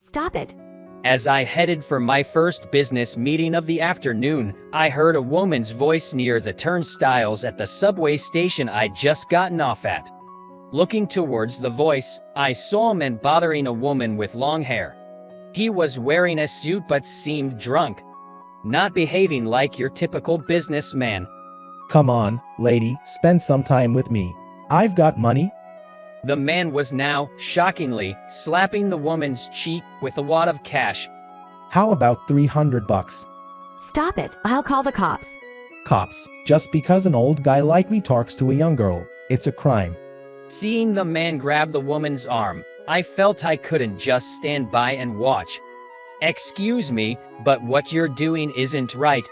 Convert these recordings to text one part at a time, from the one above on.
Stop it. As I headed for my first business meeting of the afternoon, I heard a woman's voice near the turnstiles at the subway station I'd just gotten off at. Looking towards the voice, I saw a man bothering a woman with long hair. He was wearing a suit but seemed drunk, not behaving like your typical businessman. Come on, lady, spend some time with me. I've got money. The man was now, shockingly, slapping the woman's cheek with a wad of cash. How about $300? Stop it. I'll call the cops. Cops, just because an old guy like me talks to a young girl, it's a crime. Seeing the man grab the woman's arm, I felt I couldn't just stand by and watch. Excuse me, but what you're doing isn't right.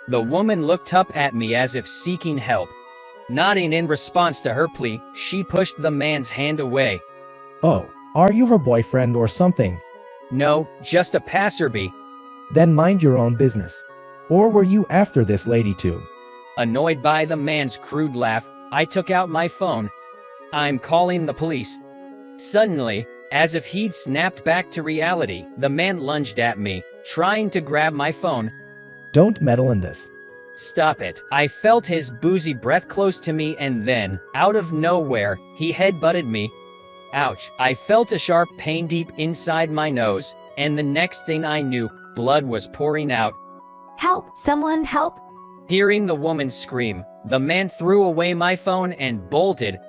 The woman looked up at me as if seeking help. Nodding in response to her plea, she pushed the man's hand away. Oh, are you her boyfriend or something? No, just a passerby. Then mind your own business. Or were you after this lady too? Annoyed by the man's crude laugh, I took out my phone. I'm calling the police. Suddenly, as if he'd snapped back to reality, the man lunged at me, trying to grab my phone. Don't meddle in this. Stop it. I felt his boozy breath close to me and then, out of nowhere, he headbutted me. Ouch. I felt a sharp pain deep inside my nose, and the next thing I knew, blood was pouring out. Help! Someone help! Hearing the woman scream, the man threw away my phone and bolted.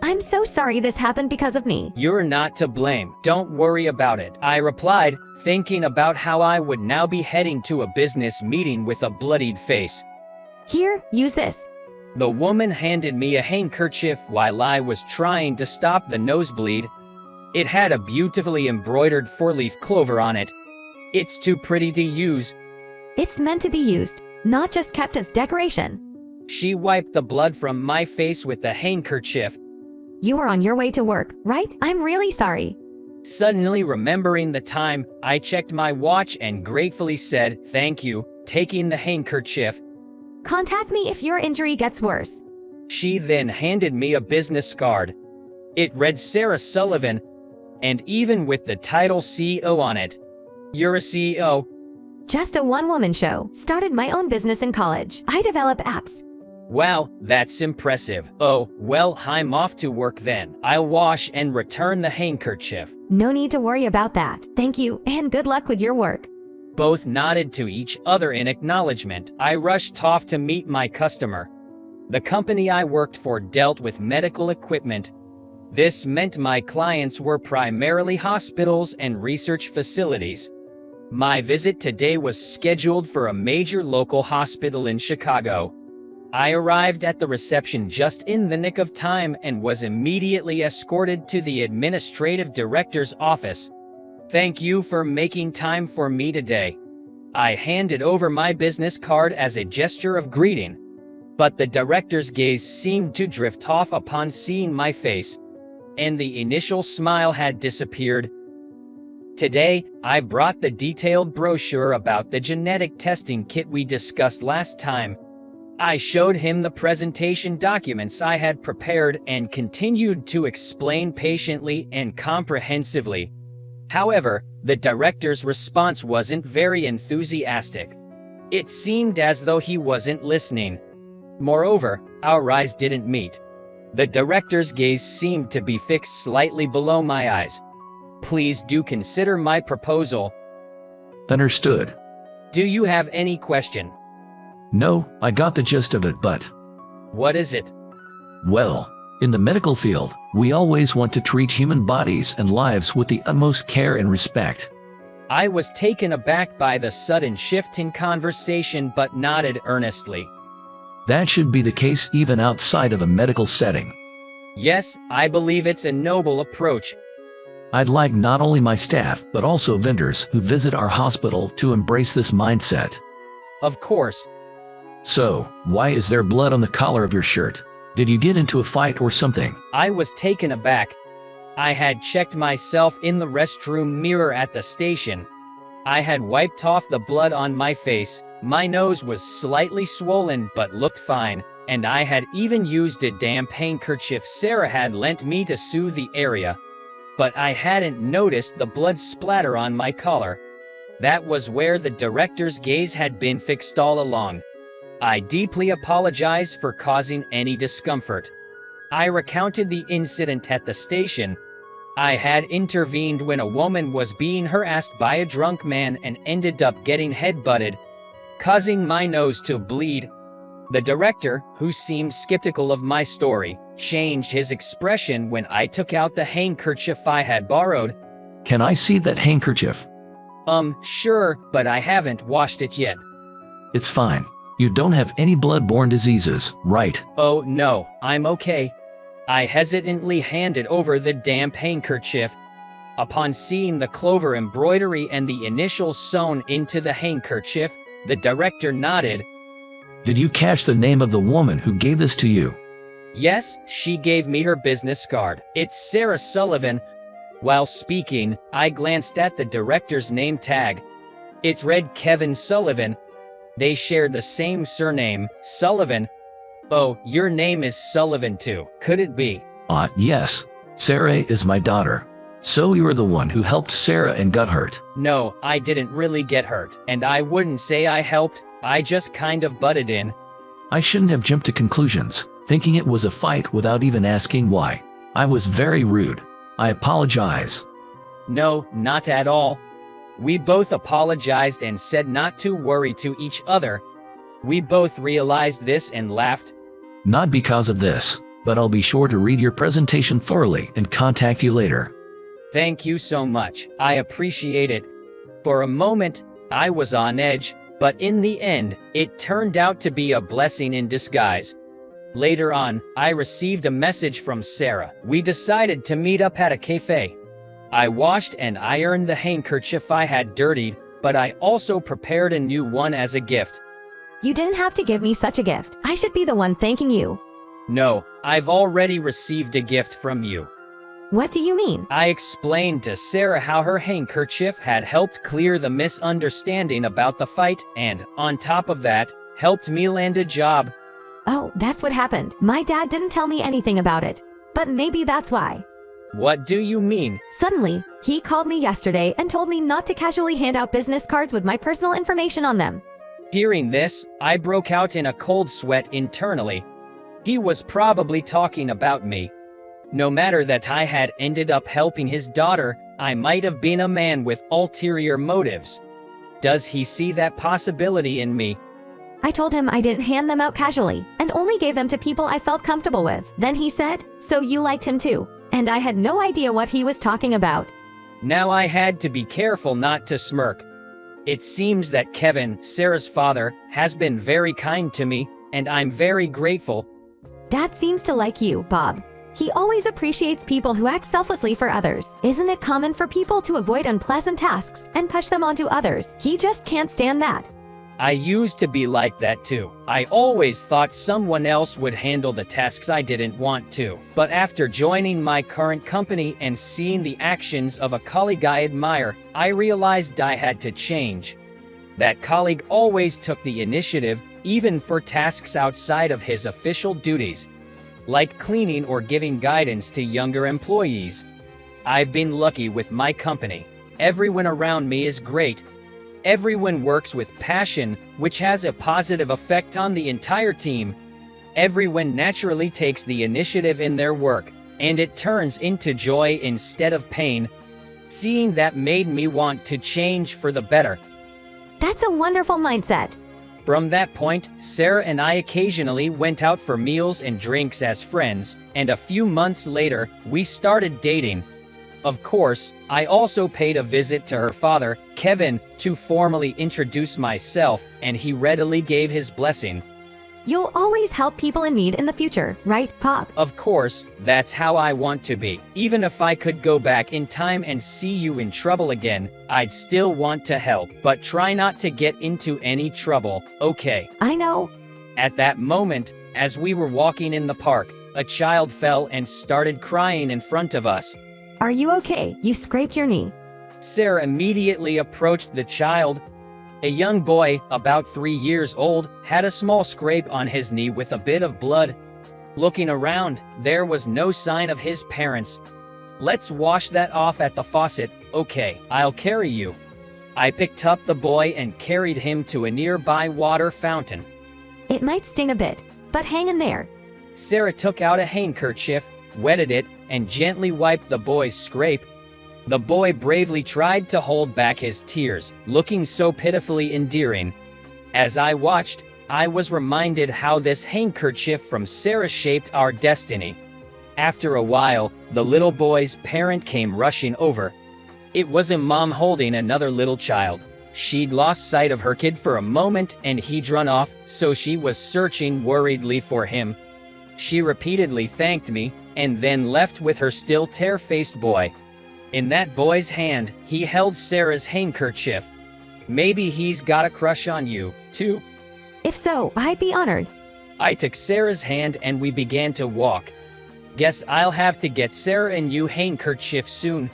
I'm so sorry this happened because of me. You're not to blame. Don't worry about it, I replied, thinking about how I would now be heading to a business meeting with a bloodied face. Here, use this. The woman handed me a handkerchief while I was trying to stop the nosebleed. It had a beautifully embroidered four-leaf clover on it. It's too pretty to use. It's meant to be used, not just kept as decoration. She wiped the blood from my face with the handkerchief. You were on your way to work, right? I'm really sorry. Suddenly remembering the time, I checked my watch and gratefully said, "Thank you," taking the handkerchief. Contact me if your injury gets worse. She then handed me a business card. It read Sarah Sullivan, and even with the title CEO on it. You're a CEO? Just a one-woman show. Started my own business in college. I develop apps. Wow, that's impressive. Oh, well, I'm off to work then. I'll wash and return the handkerchief. No need to worry about that. Thank you, and good luck with your work. Both nodded to each other in acknowledgement. I rushed off to meet my customer. The company I worked for dealt with medical equipment. This meant my clients were primarily hospitals and research facilities. My visit today was scheduled for a major local hospital in Chicago. I arrived at the reception just in the nick of time and was immediately escorted to the administrative director's office. Thank you for making time for me today. I handed over my business card as a gesture of greeting, but the director's gaze seemed to drift off upon seeing my face, and the initial smile had disappeared. Today, I've brought the detailed brochure about the genetic testing kit we discussed last time. I showed him the presentation documents I had prepared and continued to explain patiently and comprehensively. However, the director's response wasn't very enthusiastic. It seemed as though he wasn't listening. Moreover, our eyes didn't meet. The director's gaze seemed to be fixed slightly below my eyes. Please do consider my proposal. Understood. Do you have any question? No, I got the gist of it, but... What is it? Well, in the medical field, we always want to treat human bodies and lives with the utmost care and respect. I was taken aback by the sudden shift in conversation but nodded earnestly. That should be the case even outside of a medical setting. Yes, I believe it's a noble approach. I'd like not only my staff, but also vendors who visit our hospital to embrace this mindset. Of course. So, why is there blood on the collar of your shirt? Did you get into a fight or something? I was taken aback. I had checked myself in the restroom mirror at the station. I had wiped off the blood on my face. My nose was slightly swollen but looked fine, and I had even used a damp handkerchief Sarah had lent me to soothe the area. but I hadn't noticed the blood splatter on my collar. That was where the director's gaze had been fixed all along. I deeply apologize for causing any discomfort. I recounted the incident at the station. I had intervened when a woman was being harassed by a drunk man and ended up getting headbutted, causing my nose to bleed. The director, who seemed skeptical of my story, changed his expression when I took out the handkerchief I had borrowed. Can I see that handkerchief? Sure, but I haven't washed it yet. It's fine. You don't have any blood-borne diseases, right? Oh no, I'm okay. I hesitantly handed over the damp handkerchief. Upon seeing the clover embroidery and the initials sewn into the handkerchief, the director nodded. Did you catch the name of the woman who gave this to you? Yes, she gave me her business card. It's Sarah Sullivan. While speaking, I glanced at the director's name tag. It read Kevin Sullivan. They shared the same surname, Sullivan. Oh, your name is Sullivan too, could it be? Yes. Sarah is my daughter. So you were the one who helped Sarah and got hurt? No, I didn't really get hurt, and I wouldn't say I helped, I just kind of butted in. I shouldn't have jumped to conclusions, thinking it was a fight without even asking why. I was very rude. I apologize. No, not at all. We both apologized and said not to worry to each other. We both realized this and laughed. Not because of this, but I'll be sure to read your presentation thoroughly and contact you later. Thank you so much. I appreciate it. For a moment, I was on edge, but in the end, it turned out to be a blessing in disguise. Later on, I received a message from Sarah. We decided to meet up at a cafe. I washed and ironed the handkerchief I had dirtied, but I also prepared a new one as a gift. You didn't have to give me such a gift. I should be the one thanking you. No, I've already received a gift from you. What do you mean? I explained to Sarah how her handkerchief had helped clear the misunderstanding about the fight and, on top of that, helped me land a job. Oh, that's what happened. My dad didn't tell me anything about it. But maybe that's why. What do you mean? Suddenly, he called me yesterday and told me not to casually hand out business cards with my personal information on them. Hearing this, I broke out in a cold sweat internally. He was probably talking about me. No matter that I had ended up helping his daughter, I might have been a man with ulterior motives. Does he see that possibility in me? I told him I didn't hand them out casually and only gave them to people I felt comfortable with. Then he said, "So you liked him too?" And I had no idea what he was talking about. Now I had to be careful not to smirk. It seems that Kevin, Sarah's father, has been very kind to me, and I'm very grateful. Dad seems to like you, Bob. He always appreciates people who act selflessly for others. Isn't it common for people to avoid unpleasant tasks and push them onto others? He just can't stand that. I used to be like that too. I always thought someone else would handle the tasks I didn't want to. But after joining my current company and seeing the actions of a colleague I admire, I realized I had to change. That colleague always took the initiative, even for tasks outside of his official duties, like cleaning or giving guidance to younger employees. I've been lucky with my company. Everyone around me is great. Everyone works with passion, which has a positive effect on the entire team. Everyone naturally takes the initiative in their work, and it turns into joy instead of pain. Seeing that made me want to change for the better. That's a wonderful mindset. From that point, Sarah and I occasionally went out for meals and drinks as friends, and a few months later, we started dating. Of course, I also paid a visit to her father, Kevin, to formally introduce myself, and he readily gave his blessing. You'll always help people in need in the future, right, Pop? Of course, that's how I want to be. Even if I could go back in time and see you in trouble again, I'd still want to help, but try not to get into any trouble, okay? I know. At that moment, as we were walking in the park, a child fell and started crying in front of us. Are you okay? You scraped your knee. Sarah immediately approached the child. A young boy, about 3 years old, had a small scrape on his knee with a bit of blood. Looking around, there was no sign of his parents. Let's wash that off at the faucet. Okay, I'll carry you. I picked up the boy and carried him to a nearby water fountain. It might sting a bit, but hang in there. Sarah took out a handkerchief, wetted it, and gently wiped the boy's scrape. The boy bravely tried to hold back his tears, looking so pitifully endearing. As I watched, I was reminded how this handkerchief from Sarah shaped our destiny. After a while, the little boy's parent came rushing over. It was a mom holding another little child. She'd lost sight of her kid for a moment and he'd run off, so she was searching worriedly for him. She repeatedly thanked me, and then left with her still tear-faced boy. In that boy's hand, he held Sarah's handkerchief. Maybe he's got a crush on you, too. If so, I'd be honored. I took Sarah's hand and we began to walk. Guess I'll have to get Sarah a new handkerchief soon.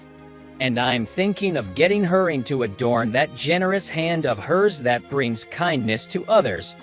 And I'm thinking of getting her to adorn that generous hand of hers that brings kindness to others.